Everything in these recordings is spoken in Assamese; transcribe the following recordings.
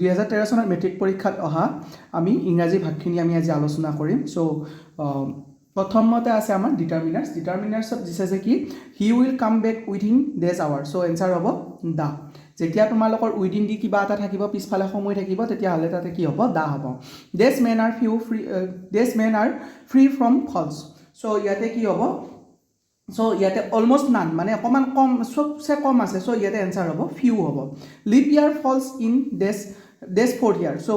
2013 চনত মেট্ৰিক পৰীক্ষাত অহা আমি ইংৰাজী ভাগখিনি আমি আজি আলোচনা কৰিম সো প্ৰথমতে আছে আমাৰ ডিটাৰমিনাৰ্ছত দিছে যে কি he will come back within days our so answer হ'ব দা যেতিয়া তোমালোকৰ উইদিন দি কিবা এটা থাকিব পিছফালে সময় থাকিব তেতিয়া হলে তাতে কি হ'ব দা হ'ব days men are free from falls so ইয়াতে কি হ'ব সো ইয়াতে অলমোস্ট নান মানে অকমান কম সবচে কম আছে সো ইয়াতে এনসাৰ হ'ব ফিউ হ'ব leap year falls in days fourth year so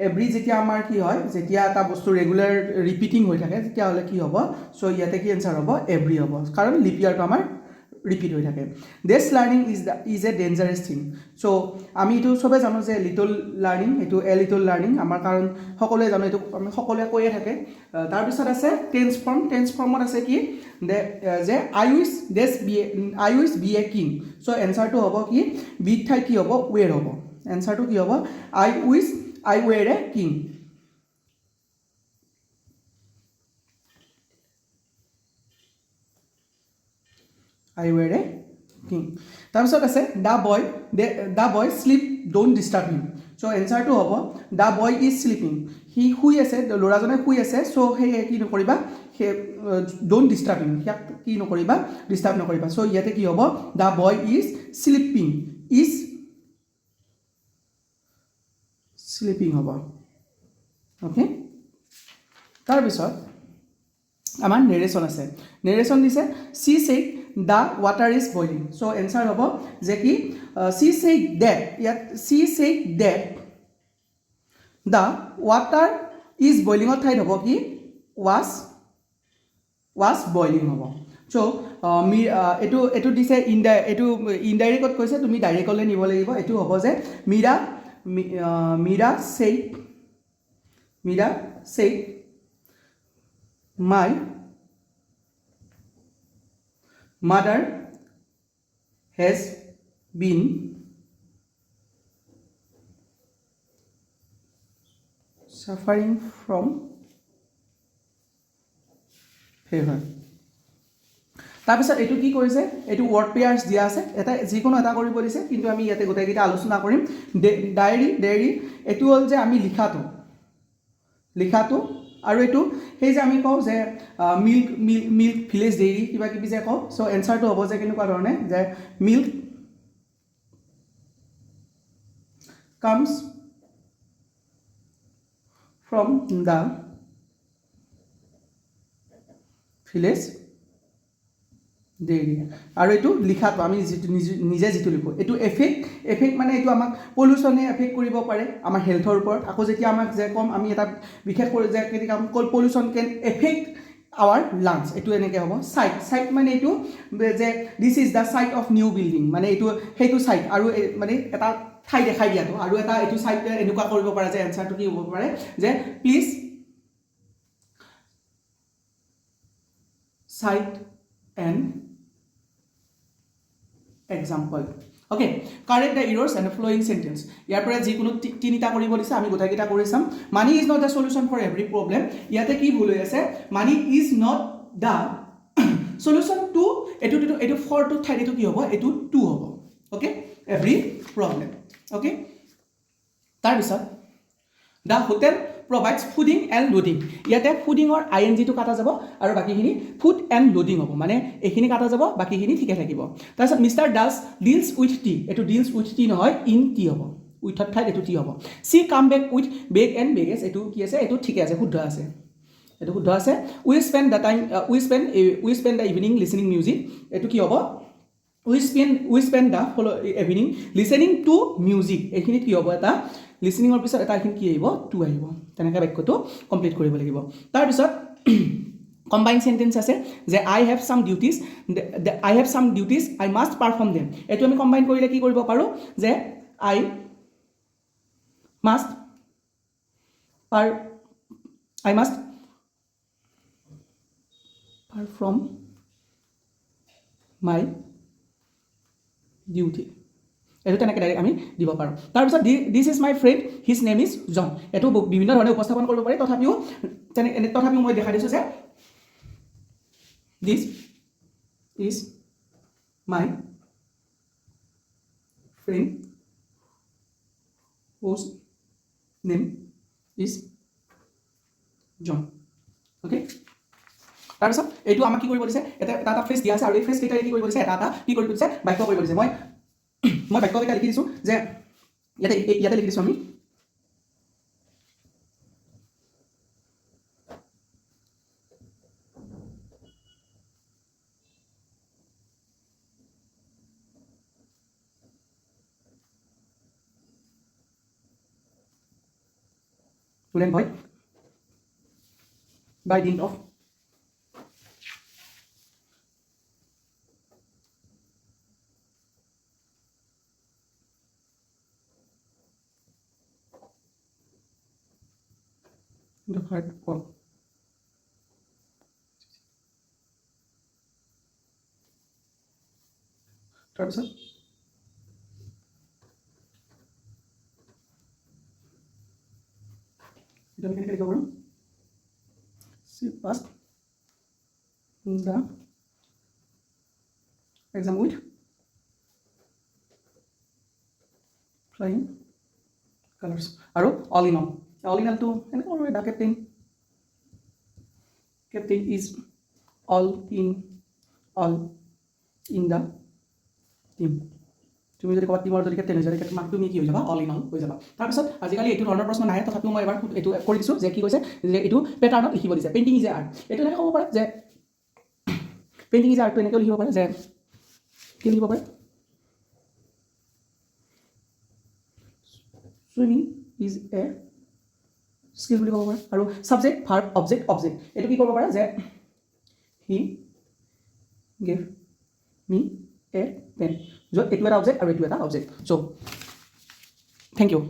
every যেতিয়া আমাৰ কি হয় যেতিয়া এটা বস্তু ৰেগুলাৰ ৰিপিটিং হৈ থাকে তেতিয়াহ'লে কি হ'ব সো ইয়াতে কি এনসাৰ হ'ব এভৰি হ'ব কাৰণ লিপ ইয়াৰটো আমাৰ ৰিপিট হৈ থাকে this learning is a dangerous thing so আমি এইটো চবে জানো যে লিটল লাৰ্নিং এইটো এ লিটল লাৰ্নিং আমাৰ কাৰণ সকলোৱে জানো এইটো আমি সকলোৱে কৈয়ে থাকে তাৰপিছত আছে টেন্স ফৰ্মত আছে কি যে I wish be a king so এনসাৰটো হ'ব কি বি ঠাইত কি হ'ব ৱেৰ হ'ব এনসাৰটো কি হ'ব I were a king I were a king. তাৰপিছত আছে the boy sleep don't disturb him. So answer to হ'ব the boy is sleeping. He শুই আছে ল'ৰাজনে শুই আছে so সেই কি নকৰিবা হে don't disturb him. ইয়াক কি নকৰিবা ডিস্টাৰ্ব নকৰিবা. So ইয়াতে কি হ'ব the boy is sleeping হ'ব. Okay? তাৰপিছত আমাৰ নেৰেশ্যন আছে নেৰেশ্যন দিছে she said the water is boiling so answer hobo je ki she said that the water is boiling or thait hobo ki was boiling hobo so etu dise indirect koise tumi direct le nibo lagibo etu hobo je mira said my mother has been suffering from fever. তাৰপিছত এটো কি কৰিছে এটো ওয়াৰ্ড পেয়াৰ্স দিয়া আছে এটা যিকোনো এটা কৰিব দিছে কিন্তু আমি ইয়াতে গোটেইকেইটা আলোচনা কৰিম ডায়েৰী এটো হল যে আমি লিখাটো আৰু এটো সেই যে আমি কওঁ যে মিল্ক ভিলেজ ডেইৰী কিবা কিবি যে কওঁ সো এনসাৰটো হ'ব যে কেনেকুৱা ধৰণে যে milk comes from the village dairy আৰু এটো লিখাটো আমি নিজে যেটো লিখো এটো এফেক্ট মানে এটো আমাক পলিউশনে এফেক্ট কৰিব পাৰে আমাৰ হেলথৰ ওপৰত আকৌ যেতিয়া আমাক যে কম আমি এটা বিশেষ কৰি যে কেতি come pollution can affect our lungs এটো এনেকে হ'ব সাইট মানে এটো যে this is the site of new building মানে এটো হেতু সাইট আৰু মানে এটা ঠাই দেখাই দিয়াটো আৰু এটা এটো সাইট এনেকুৱা কৰিব পাৰা যে এনসাৰটো কি হ'ব পাৰে যে please cite an example okay correct the errors and the following sentence ইয়াৰ পৰা যি কোনো তিনিটা কৰিব দিছে আমি গোটাকিটা কৰি চাম money is not the solution for every problem ইয়াতে কি ভুল হৈ আছে money is not the solution to এটো for to ঠাইত এটো কি হ'ব এটো to হ'ব okay every problem okay তাৰ পিছত the hotel provides fooding and loading ইয়াতে fooding or ing to কাটা যাব আৰু বাকিখিনি food and loading হ'ব মানে এখিনি কাটা যাব বাকিখিনি ঠিকে থাকিব তাৰপিছত মিস্টাৰ ডালস deals with tea এটো deals with tea নহয় in tea হ'ব উইথ ঠাইত এটো tea হ'ব she come back with bag and baggage এটো কি আছে এটো ঠিকে আছে শুদ্ধ আছে এটো শুদ্ধ আছে we spend the evening listening music এটো কি হ'ব we spend the evening listening to music এখিনি কি হ'ব এটা listening or পিছত এটা এখিনি কি আহিব টু আহিব তেনেকা বাক্যটো কমপ্লিট কৰিব লাগিব তাৰ পিছত combined sentence আছে যে I have some duties I must perform them এটো আমি কম্বাইন কৰিলে কি কৰিব পাৰো যে I must perform my duty এটো তেনেকে ডাইৰেক্ট আমি দিব পাৰো তাৰ পিছত this is my friend his name is John এটো বিভিন্ন ধৰণে উপস্থাপন কৰিব পাৰি তথাপিও মই দেখাই দিছো যে this is my friend whose name is John okay তাৰপিছত এইটো আমাক কি কৰিব দিছে এটা এটা ফ্ৰেজ দিয়া আছে আৰু এই ফ্ৰেজ কেইটাৰে কি কৰিব দিছে এটা কি কৰিব দিছে বাক্য কৰিব দিছে মই বাক্যকেইটা লিখি দিছোঁ যে ইয়াতে লিখি দিছোঁ আমি student boy by dint of the hard work তাৰপিছত এটা আমি কেনেকৈ লিখিব পাৰোঁ she passed the exam with flying colors আৰু all in all to এনেকৈ কৰোঁ the captain is all in the team তুমি যদি ক'ৰবাত টিমৰ যদি কেপ্টেইন হৈ যায় তেতিয়া তুমি কি হৈ যাবা অল ইন অল হৈ যাবা তাৰপিছত আজিকালি এইটো ধৰণৰ প্ৰশ্ন নাহে তথাপিও মই এবাৰ এইটো কৰি দিছোঁ যে কি কৈছে যে এইটো পেটাৰ্ণত লিখিব দিছে পেইণ্টিং ইজ এ আৰ্ট এইটো এনেকৈ ক'ব পাৰে যে পেইণ্টিং ইজ এ আৰ্টটো এনেকৈ লিখিব পাৰে যে কি লিখিব পাৰে চুইমিং ইজ এ স্কিল বুলি ক'ব পাৰে আৰু ছাবজেক্ট ভাৰ্ব অবজেক্ট এইটো কি কৰিব পাৰে যে he gave me a pen য'ত এইটো এটা অবজেক্ট আৰু এইটো এটা অবজেক্ট চ' থেংক ইউ